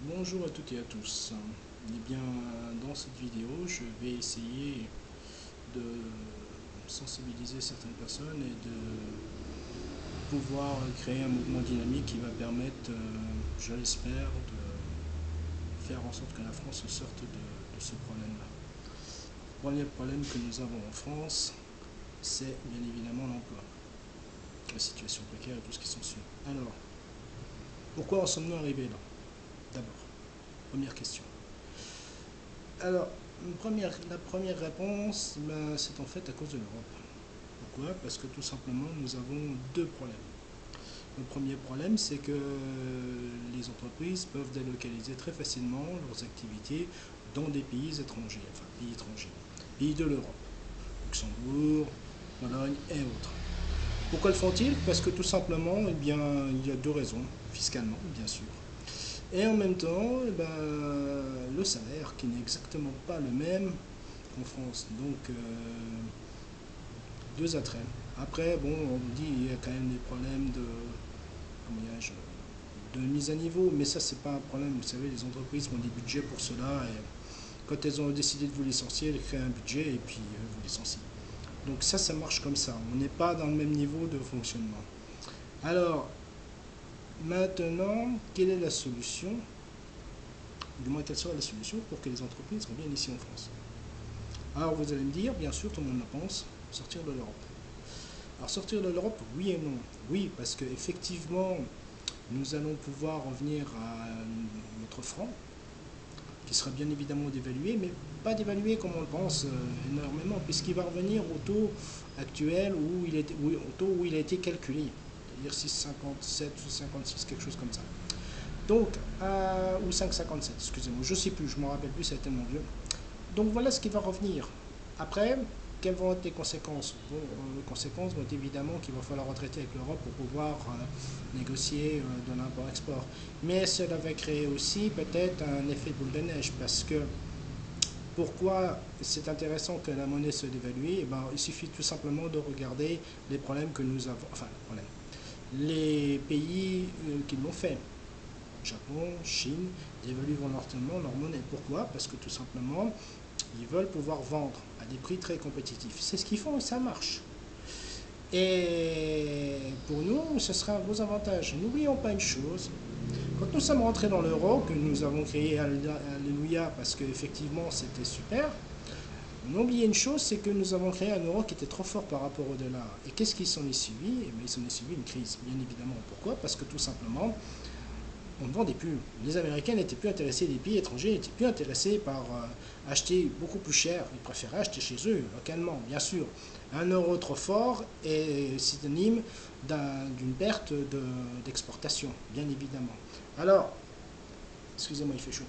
Bonjour à toutes et à tous. Eh bien, dans cette vidéo, je vais essayer de sensibiliser certaines personnes et de pouvoir créer un mouvement dynamique qui va permettre, je l'espère, de faire en sorte que la France sorte de ce problème-là. Le premier problème que nous avons en France, c'est bien évidemment l'emploi, la situation précaire et tout ce qui s'ensuit. Alors, pourquoi en sommes-nous arrivés là? D'abord, première question. Alors, la première réponse, c'est en fait à cause de l'Europe. Pourquoi? Parce que tout simplement, nous avons deux problèmes. Le premier problème, c'est que les entreprises peuvent délocaliser très facilement leurs activités dans des pays étrangers, enfin pays étrangers, pays de l'Europe, Luxembourg, Pologne et autres. Pourquoi le font-ils? Parce que tout simplement, eh bien, il y a deux raisons, fiscalement, bien sûr. Et en même temps, le salaire qui n'est exactement pas le même qu'en France. Donc, deux attraits. Après, bon, on dit qu'il y a quand même des problèmes de mise à niveau, mais ça, c'est pas un problème. Vous savez, les entreprises ont des budgets pour cela, et quand elles ont décidé de vous licencier, elles créent un budget et puis vous licencient. Donc ça marche comme ça. On n'est pas dans le même niveau de fonctionnement. Alors, maintenant, quelle est la solution? Du moins, quelle serait la solution pour que les entreprises reviennent ici en France? Alors, vous allez me dire, bien sûr, tout le monde le pense, sortir de l'Europe. Alors, sortir de l'Europe, oui et non. Oui, parce qu'effectivement, nous allons pouvoir revenir à notre franc, qui sera bien évidemment dévalué, mais pas dévalué comme on le pense énormément, puisqu'il va revenir au taux actuel au taux où il a été calculé, c'est-à-dire 6,57 ou 56, quelque chose comme ça. Donc, ou 5,57, excusez-moi, je ne sais plus, je ne me rappelle plus, c'est tellement vieux. Donc voilà ce qui va revenir. Après, quelles vont être les conséquences? Bon, les conséquences vont être évidemment qu'il va falloir retraiter avec l'Europe pour pouvoir négocier de l'import-export. Mais cela va créer aussi peut-être un effet boule de neige, parce que pourquoi c'est intéressant que la monnaie se dévalue? Il suffit tout simplement de regarder les problèmes que nous avons, enfin les pays qui l'ont fait. Japon, Chine, dévaluent volontairement leur monnaie. Pourquoi? Parce que tout simplement, ils veulent pouvoir vendre à des prix très compétitifs. C'est ce qu'ils font et ça marche. Et pour nous, ce sera un gros avantage. N'oublions pas une chose. Quand nous sommes rentrés dans l'euro, que nous avons créé Alléluia parce qu'effectivement c'était super, on a oublié une chose, c'est que nous avons créé un euro qui était trop fort par rapport au dollar. Et qu'est-ce qui s'en est suivi? Il s'en est suivi une crise, bien évidemment. Pourquoi? Parce que tout simplement, on ne vendait plus. Les Américains n'étaient plus intéressés, les pays étrangers n'étaient plus intéressés par acheter beaucoup plus cher. Ils préféraient acheter chez eux, localement, bien sûr. Un euro trop fort est synonyme d'une perte d'exportation, bien évidemment. Alors, excusez-moi, il fait chaud.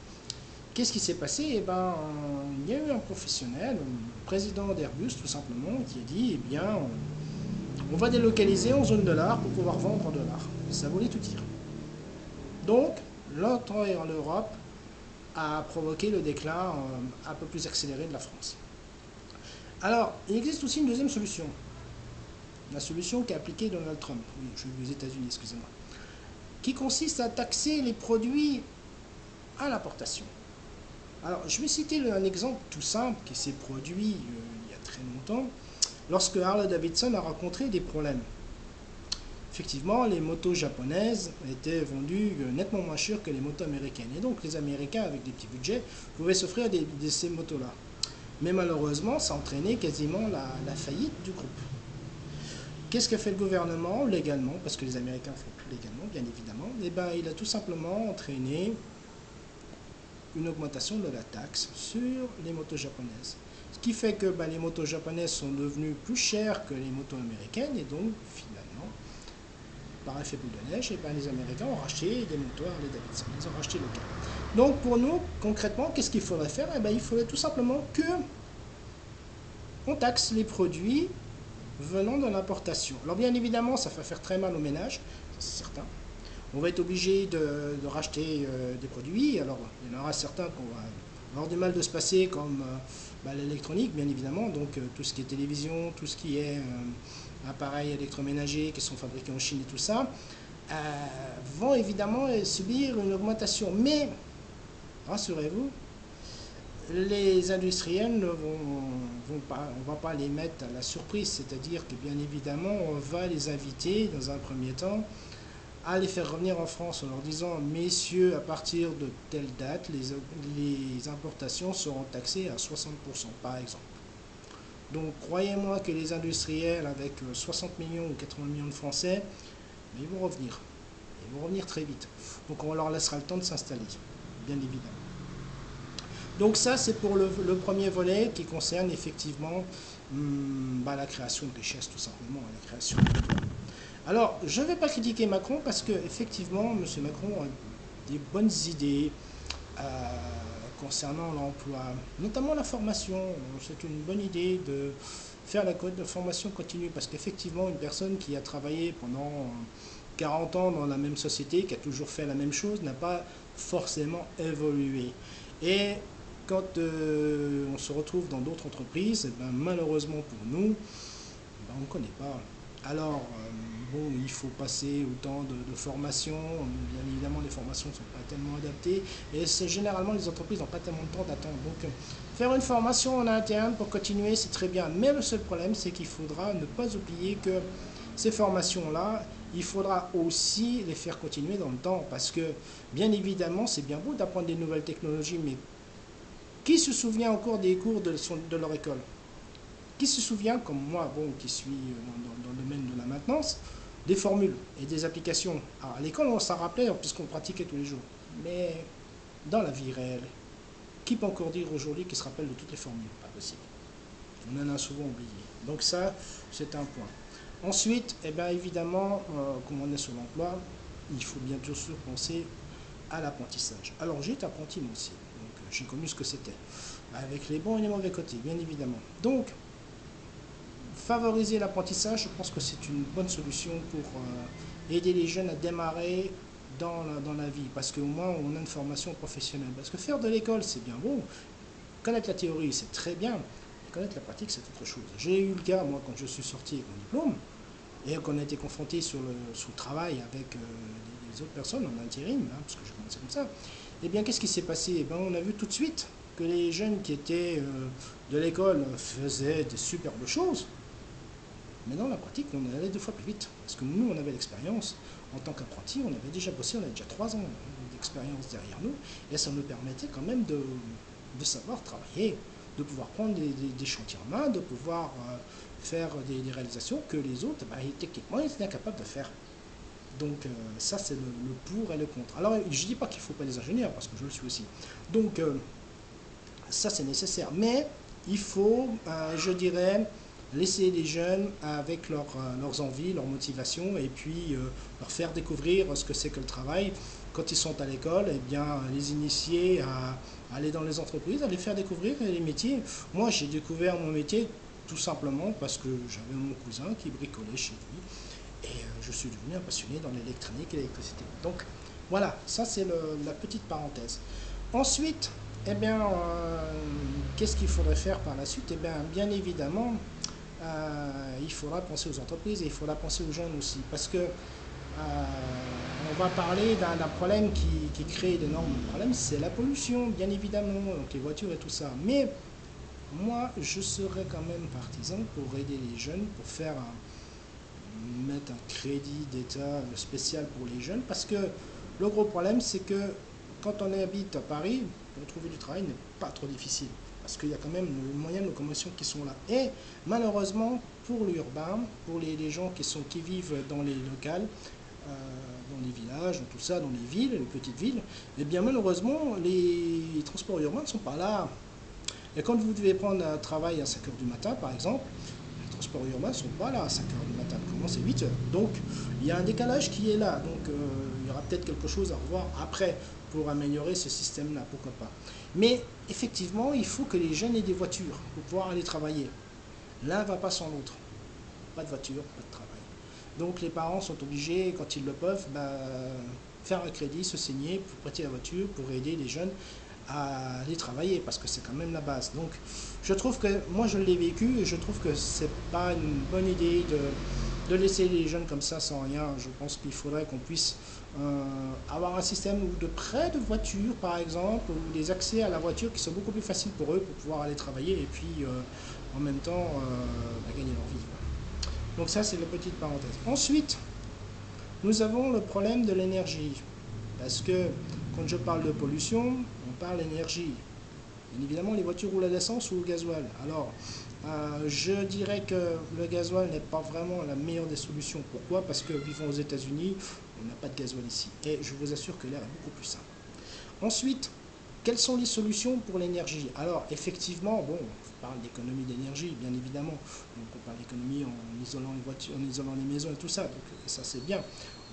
Qu'est-ce qui s'est passé? Il y a eu un professionnel, le président d'Airbus, tout simplement, qui a dit, on va délocaliser en zone dollar pour pouvoir vendre en dollars. Ça voulait tout dire. Donc, l'entrée en Europe a provoqué le déclin un peu plus accéléré de la France. Alors, il existe aussi une deuxième solution. La solution qu'a appliquée Donald Trump, oui, je suis aux États-Unis, excusez-moi, qui consiste à taxer les produits à l'importation. Alors, je vais citer un exemple tout simple qui s'est produit il y a très longtemps, lorsque Harley Davidson a rencontré des problèmes. Effectivement, les motos japonaises étaient vendues nettement moins chères que les motos américaines. Et donc, les Américains, avec des petits budgets, pouvaient s'offrir ces motos-là. Mais malheureusement, ça a entraîné quasiment la faillite du groupe. Qu'est-ce qu'a fait le gouvernement légalement? Parce que les Américains ne font plus légalement, bien évidemment. Il a tout simplement entraîné une augmentation de la taxe sur les motos japonaises. Ce qui fait que les motos japonaises sont devenues plus chères que les motos américaines. Et donc, finalement, par effet boule de neige, les Américains ont racheté des motos Harley Davidson. Ils ont racheté local. Donc pour nous, concrètement, qu'est-ce qu'il faudrait faire? Il faudrait tout simplement que on taxe les produits venant de l'importation. Alors bien évidemment, ça va faire très mal aux ménages, c'est certain. On va être obligé de racheter des produits. Alors il y en aura certains qu'on va avoir du mal de se passer, comme l'électronique, bien évidemment. Donc tout ce qui est télévision, tout ce qui est appareils électroménagers qui sont fabriqués en Chine et tout ça, vont évidemment subir une augmentation. Mais rassurez-vous, les industriels ne vont pas, on ne va pas les mettre à la surprise, c'est-à-dire que bien évidemment, on va les inviter dans un premier temps à les faire revenir en France en leur disant, messieurs, à partir de telle date, les importations seront taxées à 60%, par exemple. Donc croyez-moi que les industriels avec 60 millions ou 80 millions de Français, ils vont revenir. Ils vont revenir très vite. Donc on leur laissera le temps de s'installer, bien évidemment. Donc ça, c'est pour le premier volet qui concerne effectivement la création de richesse, tout simplement, la création d'emplois. Alors, je ne vais pas critiquer Macron parce que effectivement, M. Macron a des bonnes idées euh, concernant l'emploi, notamment la formation. C'est une bonne idée de faire la formation continue parce qu'effectivement, une personne qui a travaillé pendant 40 ans dans la même société, qui a toujours fait la même chose, n'a pas forcément évolué. Et quand on se retrouve dans d'autres entreprises, malheureusement pour nous, on ne connaît pas. Alors, bon, il faut passer autant de formations. Bien évidemment, les formations ne sont pas tellement adaptées. Et généralement, les entreprises n'ont pas tellement de temps d'attendre. Donc, faire une formation en interne pour continuer, c'est très bien. Mais le seul problème, c'est qu'il faudra ne pas oublier que ces formations-là, il faudra aussi les faire continuer dans le temps. Parce que, bien évidemment, c'est bien beau d'apprendre des nouvelles technologies, mais qui se souvient encore des cours de leur école? Qui se souvient, comme moi, bon, qui suis dans le domaine de la maintenance, des formules et des applications? Alors, à l'école, on s'en rappelait puisqu'on pratiquait tous les jours. Mais dans la vie réelle, qui peut encore dire aujourd'hui qu'il se rappelle de toutes les formules? Pas possible. On en a souvent oublié. Donc ça, c'est un point. Ensuite, eh bien, évidemment, comme on est sur l'emploi, il faut bien sûr penser à l'apprentissage. Alors, j'ai été apprenti moi aussi. Donc, j'ai connu ce que c'était. Avec les bons et les mauvais côtés, bien évidemment. Donc, favoriser l'apprentissage, je pense que c'est une bonne solution pour aider les jeunes à démarrer dans la vie, parce qu'au moins on a une formation professionnelle. Parce que faire de l'école, c'est bien beau, connaître la théorie, c'est très bien, mais connaître la pratique, c'est autre chose. J'ai eu le cas, moi, quand je suis sorti avec mon diplôme, et qu'on a été confronté sur le travail avec des autres personnes en intérim, hein, parce que j'ai commencé comme ça, eh bien, qu'est-ce qui s'est passé? Eh bien, on a vu tout de suite que les jeunes qui étaient de l'école faisaient des superbes choses. Mais dans la pratique, on allait 2 fois plus vite. Parce que nous, on avait l'expérience. En tant qu'apprenti, on avait déjà bossé, on avait déjà 3 ans d'expérience derrière nous. Et ça nous permettait quand même de savoir travailler, de pouvoir prendre des chantiers en main, de pouvoir faire des réalisations que les autres, techniquement, ils étaient incapables de faire. Donc ça, c'est le pour et le contre. Alors, je ne dis pas qu'il ne faut pas des ingénieurs, parce que je le suis aussi. Donc, ça, c'est nécessaire. Mais il faut, je dirais, laisser les jeunes avec leurs envies, leurs motivations, et puis leur faire découvrir ce que c'est que le travail. Quand ils sont à l'école, eh bien, les initier à aller dans les entreprises, à les faire découvrir les métiers. Moi, j'ai découvert mon métier tout simplement parce que j'avais mon cousin qui bricolait chez lui, et je suis devenu un passionné dans l'électronique et l'électricité. Donc, voilà, ça c'est la petite parenthèse. Ensuite, eh bien, qu'est-ce qu'il faudrait faire par la suite? Eh bien, bien évidemment, il faudra penser aux entreprises et il faudra penser aux jeunes aussi. Parce que on va parler d'un problème qui crée d'énormes problèmes, c'est la pollution, bien évidemment, donc les voitures et tout ça. Mais moi, je serais quand même partisan pour aider les jeunes, pour mettre un crédit d'État spécial pour les jeunes. Parce que le gros problème, c'est que quand on habite à Paris, pour trouver du travail n'est pas trop difficile. Parce qu'il y a quand même les moyens de locomotion qui sont là. Et malheureusement, pour l'urbain, pour les gens qui vivent dans les locales, dans les villages, dans tout ça, dans les villes, les petites villes, eh bien malheureusement, les transports urbains ne sont pas là. Et quand vous devez prendre un travail à 5 heures du matin, par exemple, les transports urbains ne sont pas là à 5 heures du matin, comment c'est 8 heures. Donc, il y a un décalage qui est là. Donc, il y aura peut-être quelque chose à revoir après pour améliorer ce système-là, pourquoi pas. Mais effectivement, il faut que les jeunes aient des voitures pour pouvoir aller travailler. L'un ne va pas sans l'autre. Pas de voiture, pas de travail. Donc les parents sont obligés, quand ils le peuvent, faire un crédit, se saigner pour prêter la voiture, pour aider les jeunes à aller travailler, parce que c'est quand même la base. Donc je trouve que, moi je l'ai vécu, et je trouve que c'est pas une bonne idée de laisser les jeunes comme ça sans rien. Je pense qu'il faudrait qu'on puisse avoir un système de prêt de voiture, par exemple, ou des accès à la voiture qui sont beaucoup plus faciles pour eux pour pouvoir aller travailler et puis en même temps gagner leur vie. Donc ça, c'est la petite parenthèse. Ensuite, nous avons le problème de l'énergie. Parce que quand je parle de pollution, on parle d'énergie. Bien évidemment, les voitures roulent à l'essence ou au gasoil. Alors, je dirais que le gasoil n'est pas vraiment la meilleure des solutions. Pourquoi? Parce que vivant aux États-Unis, on n'a pas de gasoil ici. Et je vous assure que l'air est beaucoup plus sain. Ensuite, quelles sont les solutions pour l'énergie? Alors, effectivement, bon, on parle d'économie d'énergie, bien évidemment. Donc, on parle d'économie en isolant les voitures, en isolant les maisons et tout ça. Donc, ça, c'est bien.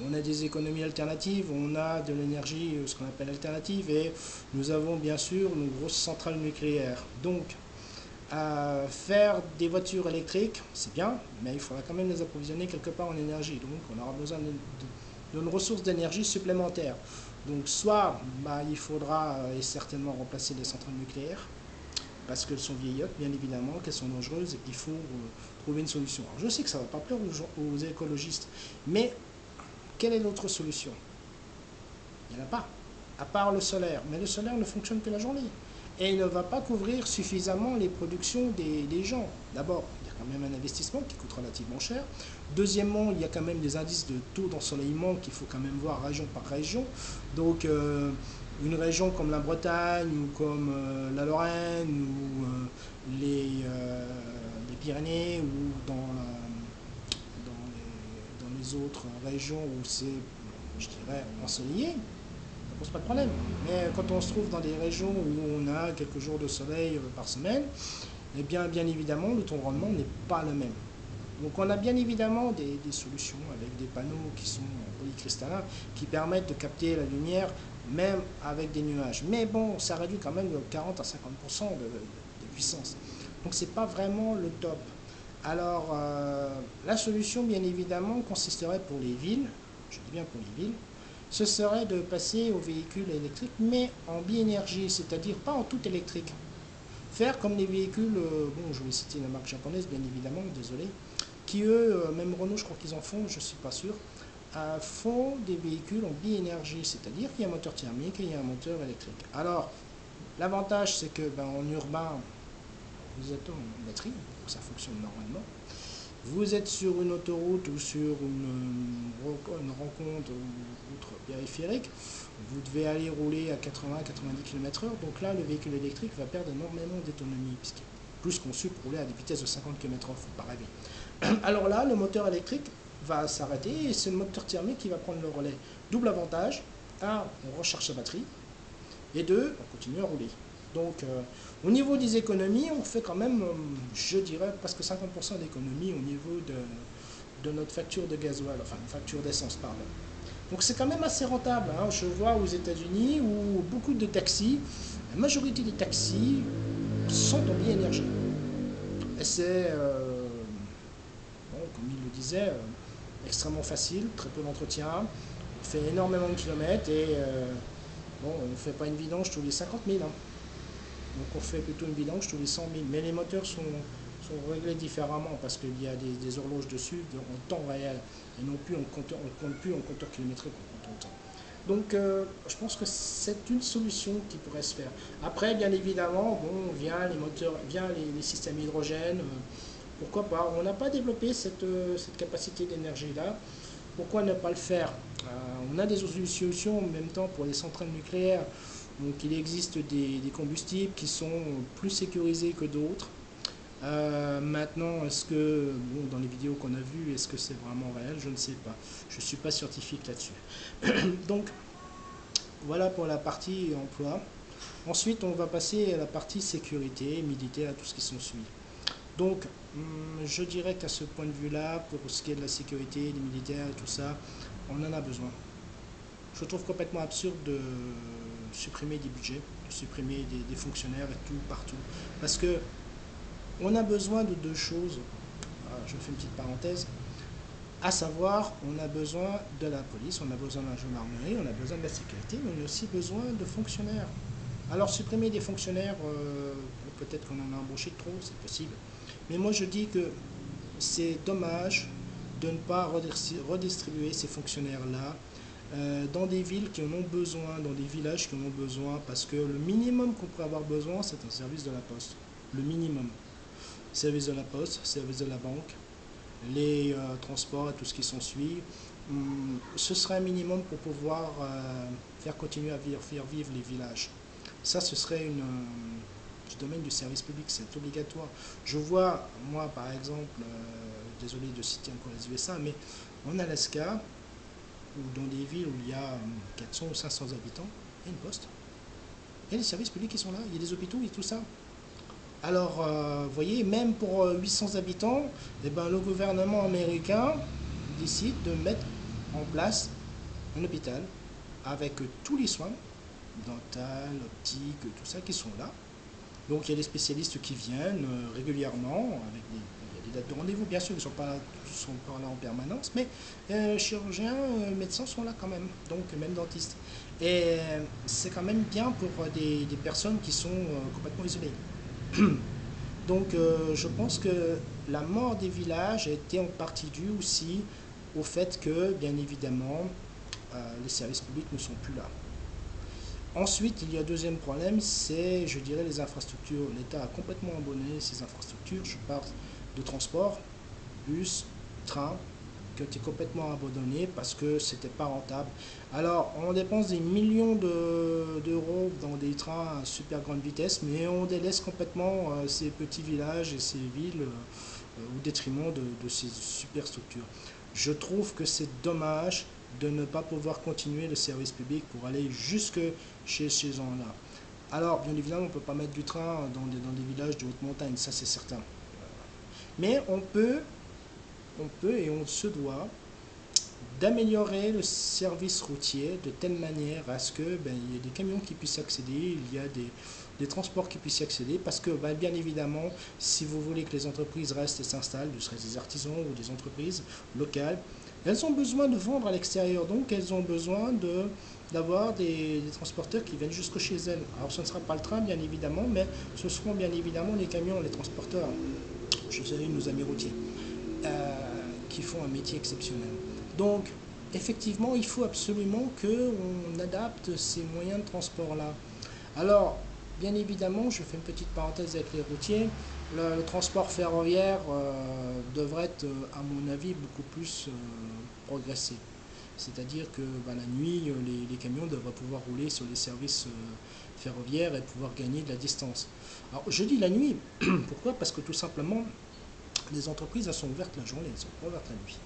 On a des économies alternatives, on a de l'énergie, ce qu'on appelle alternative, et nous avons bien sûr nos grosses centrales nucléaires. Donc, faire des voitures électriques, c'est bien, mais il faudra quand même les approvisionner quelque part en énergie. Donc, on aura besoin d'une ressource d'énergie supplémentaire. Donc, soit il faudra et certainement remplacer les centrales nucléaires, parce qu'elles sont vieillottes, bien évidemment, qu'elles sont dangereuses et qu'il faut trouver une solution. Alors, je sais que ça ne va pas plaire aux écologistes, mais quelle est l'autre solution? Il n'y en a pas, à part le solaire. Mais le solaire ne fonctionne que la journée. Et il ne va pas couvrir suffisamment les productions des gens. D'abord, il y a quand même un investissement qui coûte relativement cher. Deuxièmement, il y a quand même des indices de taux d'ensoleillement qu'il faut quand même voir région par région. Donc, une région comme la Bretagne ou comme la Lorraine ou les Pyrénées ou dans les autres régions où c'est, je dirais, ensoleillé, ça pose pas de problème. Mais quand on se trouve dans des régions où on a quelques jours de soleil par semaine, eh bien évidemment, le taux de rendement n'est pas le même. Donc on a bien évidemment des solutions avec des panneaux qui sont en polycristallin qui permettent de capter la lumière même avec des nuages. Mais bon, ça réduit quand même de 40 à 50% de puissance. Donc c'est pas vraiment le top. Alors la solution bien évidemment consisterait pour les villes, je dis bien pour les villes, ce serait de passer aux véhicules électriques mais en biénergie, c'est-à-dire pas en tout électrique. Faire comme les véhicules, bon je vais citer la marque japonaise bien évidemment, désolé, qui eux, même Renault je crois qu'ils en font, je ne suis pas sûr, font des véhicules en biénergie, c'est-à-dire qu'il y a un moteur thermique et il y a un moteur électrique. Alors, l'avantage c'est que en urbain, vous êtes en batterie, donc ça fonctionne normalement. Vous êtes sur une autoroute ou sur une rencontre ou autre périphérique, vous devez aller rouler à 80-90 km/h, donc là le véhicule électrique va perdre énormément d'autonomie, puisqu'il est plus conçu pour rouler à des vitesses de 50 km/h, il ne faut pas rêver. Alors là, le moteur électrique va s'arrêter et c'est le moteur thermique qui va prendre le relais. Double avantage, un, on recharge sa batterie, et deux, on continue à rouler. Donc, au niveau des économies, on fait quand même, je dirais, presque 50% d'économies au niveau de notre facture de gasoil, enfin, facture d'essence, pardon. Donc, c'est quand même assez rentable. Hein. Je vois aux États-Unis où beaucoup de taxis, la majorité des taxis sont en biénergie. Et c'est, comme il le disait, extrêmement facile, très peu d'entretien, on fait énormément de kilomètres et bon, on ne fait pas une vidange tous les 50 000. Hein. Donc on fait plutôt une vidange tous les 100 000. Mais les moteurs sont réglés différemment parce qu'il y a des horloges dessus en temps réel et non plus on compte plus en compteur kilométrique, on compte en temps. Donc je pense que c'est une solution qui pourrait se faire. Après, bien évidemment, bon, vient les moteurs, vient les systèmes hydrogène. Pourquoi pas? On n'a pas développé cette capacité d'énergie-là. Pourquoi ne pas le faire? On a des solutions en même temps pour les centrales nucléaires. Donc il existe des combustibles qui sont plus sécurisés que d'autres. Maintenant, est-ce que, bon, dans les vidéos qu'on a vues, est-ce que c'est vraiment réel? Je ne sais pas. Je ne suis pas scientifique là-dessus. Donc, voilà pour la partie emploi. Ensuite, on va passer à la partie sécurité, militaire, tout ce qui s'ensuit. Donc, je dirais qu'à ce point de vue-là, pour ce qui est de la sécurité, des militaires et tout ça, on en a besoin. Je trouve complètement absurde de supprimer des budgets, de supprimer des fonctionnaires et tout, partout. Parce que on a besoin de deux choses. Je fais une petite parenthèse. À savoir, on a besoin de la police, on a besoin de la gendarmerie, on a besoin de la sécurité, mais on a aussi besoin de fonctionnaires. Alors, supprimer des fonctionnaires, peut-être qu'on en a embauché trop, c'est possible. Mais moi, je dis que c'est dommage de ne pas redistribuer ces fonctionnaires-là dans des villes qui en ont besoin, dans des villages qui en ont besoin, parce que le minimum qu'on pourrait avoir besoin, c'est un service de la poste. Le minimum. Service de la poste, service de la banque, les transports et tout ce qui s'ensuit. Ce serait un minimum pour pouvoir faire continuer à faire vivre les villages. Ça, ce serait du domaine du service public, c'est obligatoire. Je vois, moi par exemple, désolé de citer encore les USA, mais en Alaska, ou dans des villes où il y a 400 ou 500 habitants, il y a une poste. Il y a des services publics qui sont là, il y a des hôpitaux et tout ça. Alors, vous voyez, même pour 800 habitants, eh ben, le gouvernement américain décide de mettre en place un hôpital avec tous les soins, dental, optique, tout ça qui sont là. Donc il y a des spécialistes qui viennent régulièrement, avec il y a des dates de rendez-vous, bien sûr, ils ne sont pas là en permanence, mais chirurgiens, médecins sont là quand même, donc même dentistes. Et c'est quand même bien pour des personnes qui sont complètement isolées. Donc je pense que la mort des villages a été en partie due aussi au fait que, bien évidemment, les services publics ne sont plus là. Ensuite, il y a un deuxième problème, c'est, je dirais, les infrastructures. L'État a complètement abandonné ces infrastructures. Je parle de transport, bus, train, qui ont été complètement abandonnés parce que c'était pas rentable. Alors, on dépense des millions d'euros dans des trains à super grande vitesse, mais on délaisse complètement ces petits villages et ces villes au détriment de ces super structures. Je trouve que c'est dommage de ne pas pouvoir continuer le service public pour aller jusque chez ces gens-là. Alors, bien évidemment, on ne peut pas mettre du train dans des villages de haute montagne, ça c'est certain. Mais on peut et on se doit d'améliorer le service routier de telle manière à ce que il y ait des camions qui puissent accéder, il y a des transports qui puissent y accéder, parce que bien évidemment, si vous voulez que les entreprises restent et s'installent, ce serait des artisans ou des entreprises locales, elles ont besoin de vendre à l'extérieur, donc elles ont besoin d'avoir des transporteurs qui viennent jusque chez elles. Alors ce ne sera pas le train, bien évidemment, mais ce seront bien évidemment les camions, les transporteurs. Je salue nos amis routiers qui font un métier exceptionnel. Donc, effectivement, il faut absolument qu'on adapte ces moyens de transport-là. Alors, bien évidemment, je fais une petite parenthèse avec les routiers. Le transport ferroviaire devrait être, à mon avis, beaucoup plus progressé. C'est-à-dire que la nuit, les camions devraient pouvoir rouler sur les services ferroviaires et pouvoir gagner de la distance. Alors, je dis la nuit, pourquoi? Parce que tout simplement, les entreprises, elles sont ouvertes la journée, elles sont pas ouvertes la nuit.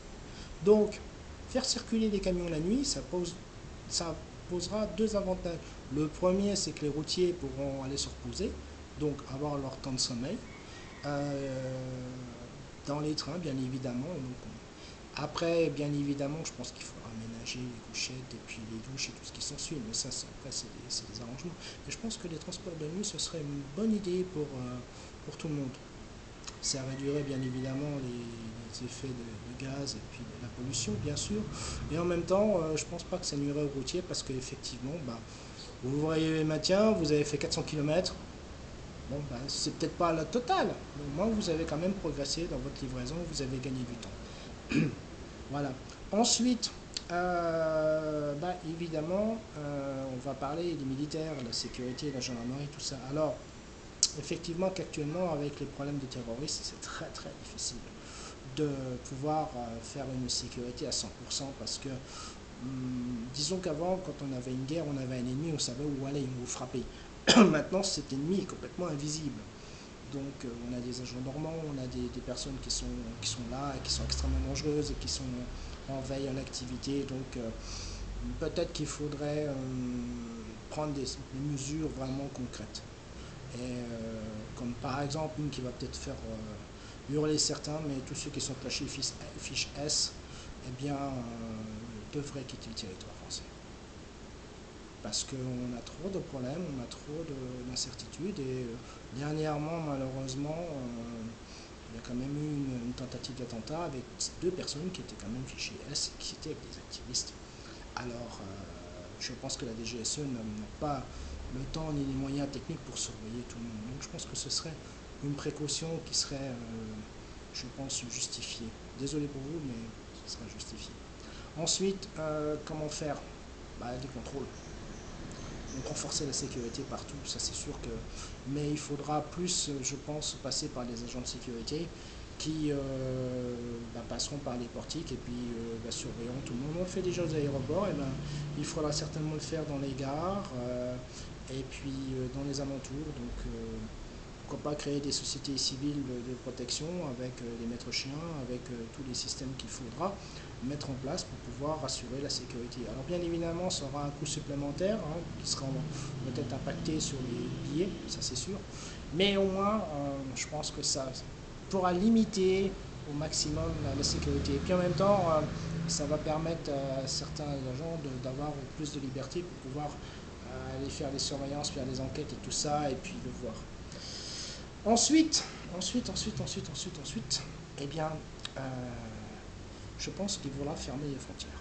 Donc, faire circuler les camions la nuit, ça posera deux avantages. Le premier, c'est que les routiers pourront aller se reposer, donc avoir leur temps de sommeil. Dans les trains, bien évidemment. Donc, après, bien évidemment, je pense qu'il faudra aménager les couchettes et puis les douches et tout ce qui s'ensuit. Mais ça, après, c'est des arrangements. Mais je pense que les transports de nuit, ce serait une bonne idée pour tout le monde. Ça réduirait bien évidemment les effets de gaz et puis de la pollution, bien sûr. Et en même temps, je ne pense pas que ça nuirait aux routiers parce qu'effectivement, vous voyez les matins, vous avez fait 400 km. Bon, c'est peut-être pas la totale, mais au moins vous avez quand même progressé dans votre livraison, vous avez gagné du temps. Voilà. Ensuite, évidemment, on va parler des militaires, de la sécurité, de la gendarmerie, tout ça. Alors, effectivement qu'actuellement, avec les problèmes de terrorisme, c'est très très difficile de pouvoir faire une sécurité à 100% parce que, disons qu'avant, quand on avait une guerre, on avait un ennemi, on savait où aller, où frapper. Maintenant, cet ennemi est complètement invisible. Donc, on a des agents normaux, on a des personnes qui sont là, et qui sont extrêmement dangereuses et qui sont en veille, en activité. Donc, peut-être qu'il faudrait prendre des mesures vraiment concrètes. Et comme par exemple une qui va peut-être faire hurler certains, mais tous ceux qui sont cachés fiche S, eh bien, devraient quitter le territoire français. Parce qu'on a trop de problèmes, on a trop d'incertitudes et dernièrement, malheureusement, il y a quand même eu une tentative d'attentat avec deux personnes qui étaient quand même fichées S et qui étaient avec des activistes. Alors, je pense que la DGSE n'a pas le temps ni les moyens techniques pour surveiller tout le monde. Donc je pense que ce serait une précaution qui serait, je pense, justifiée. Désolé pour vous, mais ce sera justifié. Ensuite, comment faire? des contrôles. Donc renforcer la sécurité partout, ça c'est sûr que... Mais il faudra plus, je pense, passer par les agents de sécurité qui passeront par les portiques et puis surveilleront tout le monde. On le fait déjà aux aéroports, et il faudra certainement le faire dans les gares et puis dans les alentours. Donc pourquoi pas créer des sociétés civiles de protection avec les maîtres chiens, avec tous les systèmes qu'il faudra mettre en place pour pouvoir assurer la sécurité. Alors bien évidemment, ça aura un coût supplémentaire qui sera peut-être impacté sur les billets, ça c'est sûr, mais au moins je pense que ça pourra limiter au maximum la sécurité. Et puis en même temps, ça va permettre à certains agents d'avoir plus de liberté pour pouvoir aller faire des surveillances, faire des enquêtes et tout ça, et puis le voir. Ensuite, eh bien, je pense qu'il faudra fermer les frontières,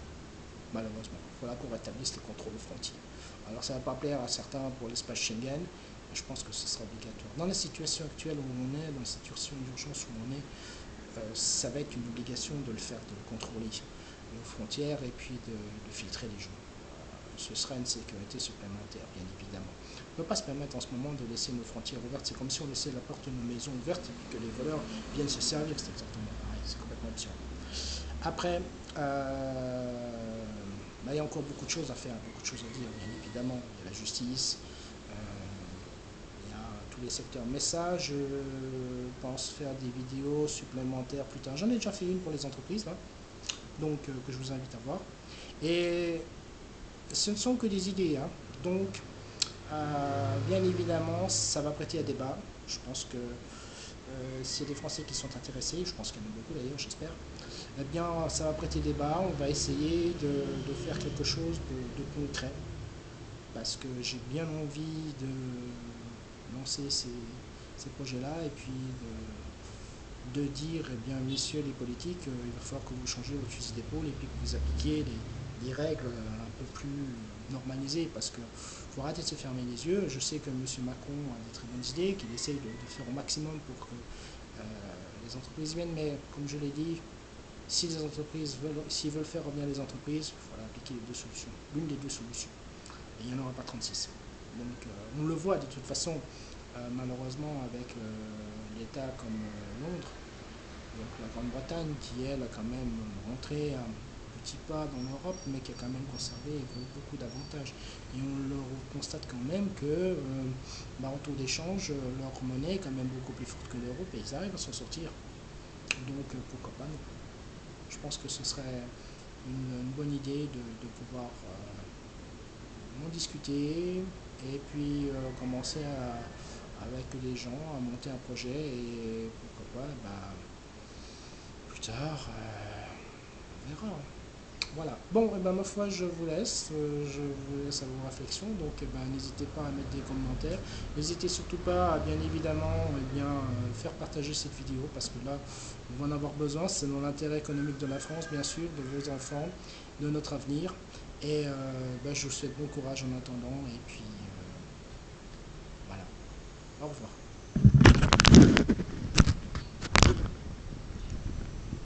malheureusement. Il faudra qu'on rétablisse les contrôles aux frontières. Alors ça ne va pas plaire à certains pour l'espace Schengen, mais je pense que ce sera obligatoire. Dans la situation actuelle où on est, dans la situation d'urgence où on est, ça va être une obligation de le faire, de le contrôler aux frontières et puis de filtrer les gens. Ce sera une sécurité supplémentaire, bien évidemment. On ne peut pas se permettre en ce moment de laisser nos frontières ouvertes. C'est comme si on laissait la porte de nos maisons ouverte et puis que les voleurs viennent se servir. C'est exactement pareil, c'est complètement absurde. Après, il y a encore beaucoup de choses à faire, beaucoup de choses à dire, bien évidemment. Il y a la justice, il y a tous les secteurs. Mais ça, je pense faire des vidéos supplémentaires plus tard. J'en ai déjà fait une pour les entreprises, là, donc que je vous invite à voir. Et ce ne sont que des idées, donc bien évidemment ça va prêter à débat. Je pense que s'il y a des Français qui sont intéressés, je pense qu'il y en a beaucoup d'ailleurs, j'espère, eh bien ça va prêter débat. On va essayer de faire quelque chose de concret, parce que j'ai bien envie de lancer ces projets-là et puis de dire, eh bien messieurs les politiques, il va falloir que vous changez votre fusil d'épaule et puis que vous appliquiez des règles un peu plus normalisées, parce qu'il faut arrêter de se fermer les yeux. Je sais que M. Macron a des très bonnes idées, qu'il essaye de faire au maximum pour que les entreprises viennent, mais comme je l'ai dit, si les entreprises s'ils veulent faire revenir les entreprises, il faudra appliquer les deux solutions, l'une des deux solutions. Et il n'y en aura pas 36. Donc on le voit de toute façon, malheureusement, avec l'État comme Londres, donc la Grande-Bretagne, qui elle a quand même rentré un petit pas dans l'Europe, mais qui a quand même conservé beaucoup d'avantages. Et on leur constate quand même que en taux d'échange, leur monnaie est quand même beaucoup plus forte que l'euro, et ils arrivent à s'en sortir. Donc pourquoi pas nous. Je pense que ce serait une bonne idée de pouvoir en discuter et puis commencer avec les gens à monter un projet, et pourquoi pas plus tard on verra. Voilà. Bon, ma foi, je vous laisse à vos réflexions. Donc, n'hésitez pas à mettre des commentaires. N'hésitez surtout pas à, bien évidemment, faire partager cette vidéo, parce que là, on va en avoir besoin. C'est dans l'intérêt économique de la France, bien sûr, de vos enfants, de notre avenir. Et je vous souhaite bon courage en attendant. Et puis, voilà. Au revoir.